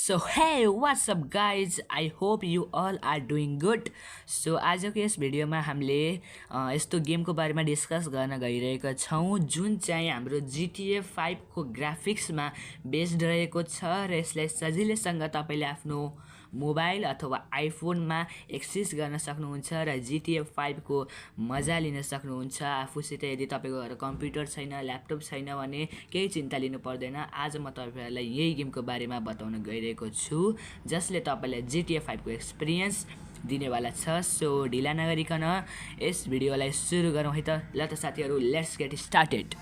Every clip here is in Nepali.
So hey, what's up guys? I hope you all are doing good. So आजको यस भिडियोमा हामीले यस्तो गेमको बारेमा डिस्कस गर्न गइरहेका छौं जुन चाहिँ हाम्रो GTA 5 को ग्राफिक्समा बेस्ड रहेको छ र यसलाई सजिलैसँग तपाईले आफ्नो मोबाइल अथवा आइफोनमा एक्सेस गर्न सक्नुहुन्छ र GTA 5 को मजा लिन सक्नुहुन्छ। आफूसित यदि तपाईको घर कम्प्युटर छैन, ल्यापटप छैन भने केही चिन्ता लिनु पर्दैन। आज म तपाईहरुलाई यही गेमको बारेमा बताउन गइरहेको छु जसले तपाईलाई GTA 5 को एक्सपिरियन्स दिनेवाला छ। सो ढिला नगरिकन यस भिडियोलाई सुरु गरौँ है त। ल त साथीहरु, लेट्स गेट स्टार्टेड।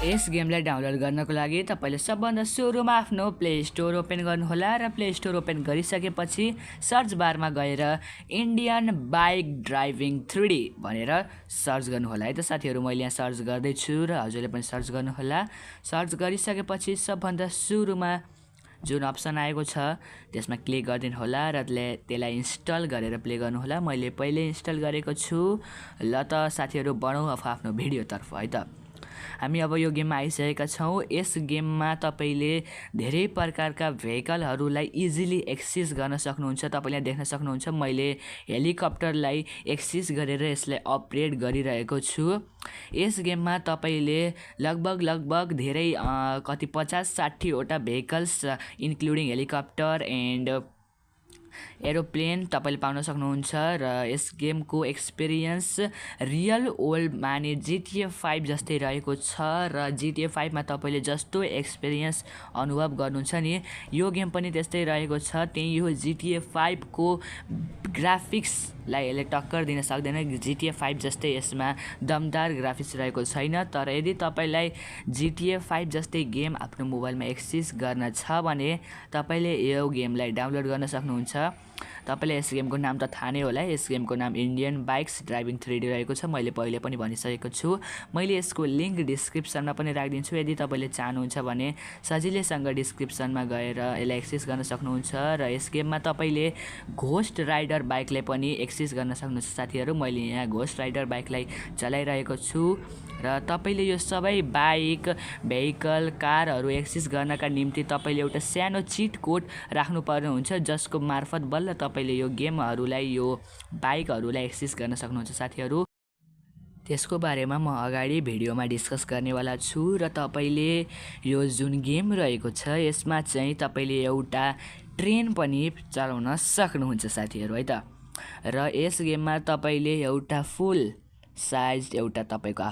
यस गेमलाई डाउनलोड गर्नको लागि तपाईले सबभन्दा सुरुमा आफ्नो प्ले स्टोर ओपन गर्नुहोला र प्ले स्टोर ओपन गरिसकेपछि सर्च बारमा गएर इन्डियन बाइक ड्राइभिङ 3D भनेर सर्च गर्नुहोला है त साथीहरु। मैले यहाँ सर्च गर्दै छु र हजुरले पनि सर्च गर्नुहोला। सर्च गरिसकेपछि सबभन्दा सुरुमा जुन अप्सन आएको छ त्यसमा क्लिक गरिदिनु होला र त्यसलाई इन्स्टल गरेर प्ले गर्नुहोला। मैले पहिले इन्स्टल गरेको छु। ल त साथीहरु, बढौँ आफ्नो भिडियोतर्फ है त। हामी अब यो गेममा आइसकेका छौं। यस गेममा तपाईले धेरै प्रकारका भेहिकलहरूलाई इजिली एक्सेस गर्न सक्नुहुन्छ। तपाईले देख्न सक्नुहुन्छ मैले हेलिकप्टरलाई एक्सेस गरेर यसलाई अपग्रेड गरिरहेको छु। यस गेममा तपाईले लगभग धेरै कति 50-60 वटा vehicles including helicopter and aeroplane तपाईले पाउन सक्नुहुन्छ र यस गेमको एक्सपिरियन्स रियल ओल्ड माने GTA 5 जस्तै रहेको छ र GTA 5 मा तपाईले जस्तो एक्सपिरियन्स अनुभव गर्नुहुन्छ नि यो गेम पनि त्यस्तै रहेको छ। त्यही यो GTA 5 को ग्राफिक्सलाई यसले टक्कर दिन सक्दैन। GTA 5 जस्तै यसमा दमदार ग्राफिक्स रहेको छैन। तर यदि तपाईलाई GTA 5 जस्तै गेम आफ्नो मोबाइलमा एक्सेस गर्न छ भने तपाईले यो गेमलाई डाउनलोड गर्न सक्नुहुन्छ। तपाईले यस गेमको नाम त थाहा नै होला। यस गेमको नाम इन्डियन बाइक्स ड्राइभिङ 3D रहेको छ। मैले पहिले पनि भनिसकेको छु। मैले यसको लिंक डिस्क्रिप्सनमा पनि राखिदिन्छु। यदि तपाईले चाहनुहुन्छ भने सजिलैसँग डिस्क्रिप्सनमा गएर यसलाई एक्सेस गर्न सक्नुहुन्छ र यस गेममा तपाईले घोस्ट राइडर बाइकलाई पनि एक्सेस गर्न सक्नुहुन्छ साथीहरु। मैले यहाँ घोस्ट राइडर बाइकलाई चलाइरहेको छु र तपाईले यो सबै बाइक, भेहिकल, कारहरू एक्सेस गर्नका निम्ति तपाईले एउटा सानो चिट कोड राख्नुपर्ने हुन्छ जसको मार्फत बल्ल तपाईले यो गेमहरूलाई, यो बाइकहरूलाई एक्सेस गर्न सक्नुहुन्छ साथीहरु। त्यसको बारेमा म अगाडि भिडियोमा डिस्कस गर्नेवाला छु र तपाईले यो जुन गेम रहेको छ यसमा चाहिँ तपाईले एउटा ट्रेन पनि चलाउन सक्नुहुन्छ साथीहरु है त। र यस गेममा तपाईले एउटा फुल साइज एउटा तपाईको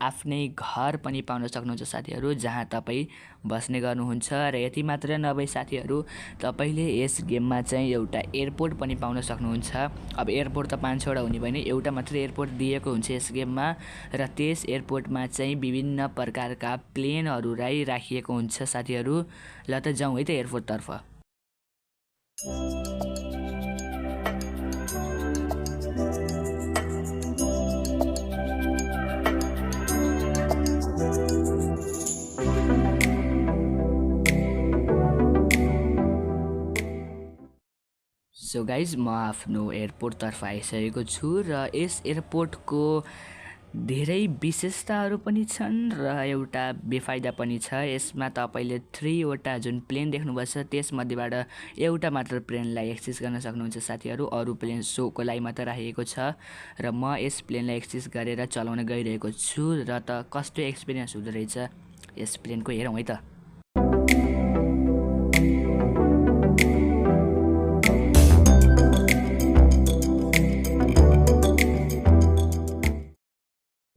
आफ्नै घर पनि पाउन सक्नुहुन्छ साथीहरु जहाँ तपाई बस्ने गर्नुहुन्छ। र यति मात्र नभई साथीहरु तपाईले यस गेममा चाहिँ एउटा एयरपोर्ट पनि पाउन सक्नुहुन्छ। अब एयरपोर्ट त 5 वटा हुने भएन, एउटा मात्र एयरपोर्ट दिएको हुन्छ यस गेममा र त्यस एयरपोर्टमा चाहिँ विभिन्न प्रकारका प्लेनहरूलाई राखिएको हुन्छ साथीहरु। ल त जाउँ है त एयरपोर्ट तर्फ। सो गाइज, म आफ्नो एयरपोर्ट तर्फ आइसकेको छु र यस एयरपोर्टको धेरै विशेषताहरू पनि छन् र एउटा बेफाइदा पनि छ। यसमा तपाईले 3 वटा जुन प्लेन देख्नुभएको छ त्यसमध्येबाट एउटा मात्र प्लेनलाई एक्सेस गर्न सक्नुहुन्छ साथीहरु। अरु प्लेन सोको लागि मात्र राखिएको छ र म यस प्लेनलाई एक्सेस गरेर चलाउन गइरहेको छु र त कस्तो एक्सपिरियन्स हुँदो रहेछ यस प्लेनको हेरौँ है त।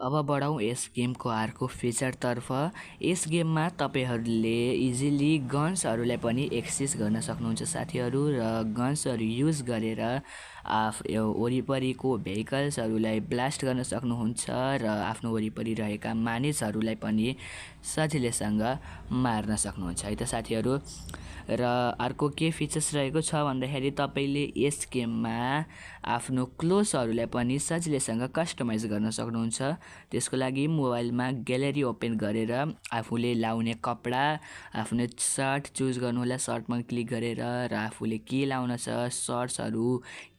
अब बढाउँ यस गेमको अर्को फिचरतर्फ। यस गेममा तपाईहरुले इजिली गन्सहरूलाई पनि एक्सेस गर्न सक्नुहुन्छ साथीहरु र गन्सहरू युज गरेर वरिपरिको भेहिकल्सहरूलाई ब्लास्ट गर्न सक्नुहुन्छ र आफ्नो वरिपरि रहेका मानिसहरूलाई पनि सजिलैसँग मार्न सक्नुहुन्छ है त साथीहरू। र अर्को के फिचर्स रहेको छ भन्दाखेरि तपाईँले यस गेममा आफ्नो क्लोजहरूलाई पनि सजिलैसँग कस्टमाइज गर्न सक्नुहुन्छ। त्यसको लागि मोबाइलमा ग्यालेरी ओपन गरेर आफूले लाउने कपडा, आफ्नो सर्ट चुज गर्नुहोला। सर्टमा क्लिक गरेर र आफूले के लाउन छ, सर्ट्सहरू,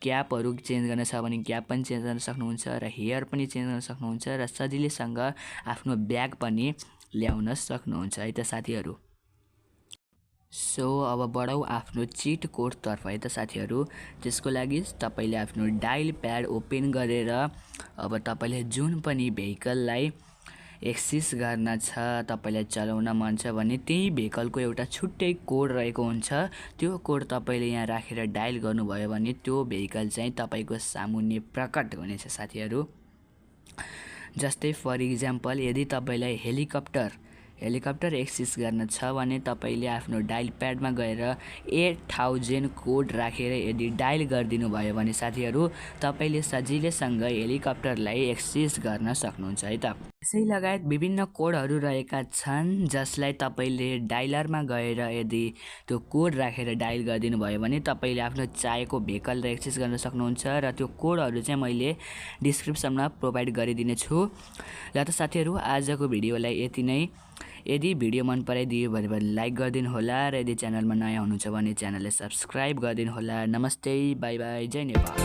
क्यापहरू चेन्ज गर्न छ भने क्याप पनि चेन्ज गर्न सक्नुहुन्छ र हेयर पनि चेन्ज गर्न सक्नुहुन्छ र सजिलैसँग आफ्नो ब्याग पनि ल्याउन सक्नुहुन्छ है त साथीहरू। सो अब बढौँ आफ्नो चिट कोडतर्फ है त साथीहरू। त्यसको लागि तपाईँले आफ्नो डायल प्याड ओपन गरेर अब तपाईँले जुन पनि भेहिकललाई एक्सिस गर्न छ, तपाईँलाई चलाउन मन छ भने त्यही भेहिकलको एउटा छुट्टै कोड रहेको हुन्छ। त्यो कोड तपाईँले यहाँ राखेर डायल गर्नुभयो भने त्यो भेहिकल चाहिँ तपाईँको सामुन्ने प्रकट हुनेछ साथीहरू। जस्तै फर इक्जाम्पल यदि तपाईँलाई हेलिकप्टर एक्सिस गर्न छ भने तपाईँले आफ्नो डायल प्याडमा गएर 8000 कोड राखेर यदि डायल गरिदिनु भयो भने साथीहरू तपाईँले सजिलैसँग हेलिकप्टरलाई एक्सिस गर्न सक्नुहुन्छ है त। यसै लगायत विभिन्न कोडहरू रहेका छन् जसलाई तपाईँले डायलरमा गएर यदि त्यो कोड राखेर डायल गरिदिनु भयो भने तपाईँले आफ्नो चाहेको भेहिकल एक्सिस गर्न सक्नुहुन्छ र त्यो कोडहरू चाहिँ मैले डिस्क्रिप्सनमा प्रोभाइड गरिदिनेछु। र त साथीहरू आजको भिडियोलाई यति नै। यदि भिडियो मन पराइदियो भने लाइक गरिदिनु होला र यदि च्यानलमा नयाँ हुनुहुन्छ भने च्यानललाई सब्सक्राइब गरिदिनु होला। नमस्ते, बाई बाई, जय नेपाल।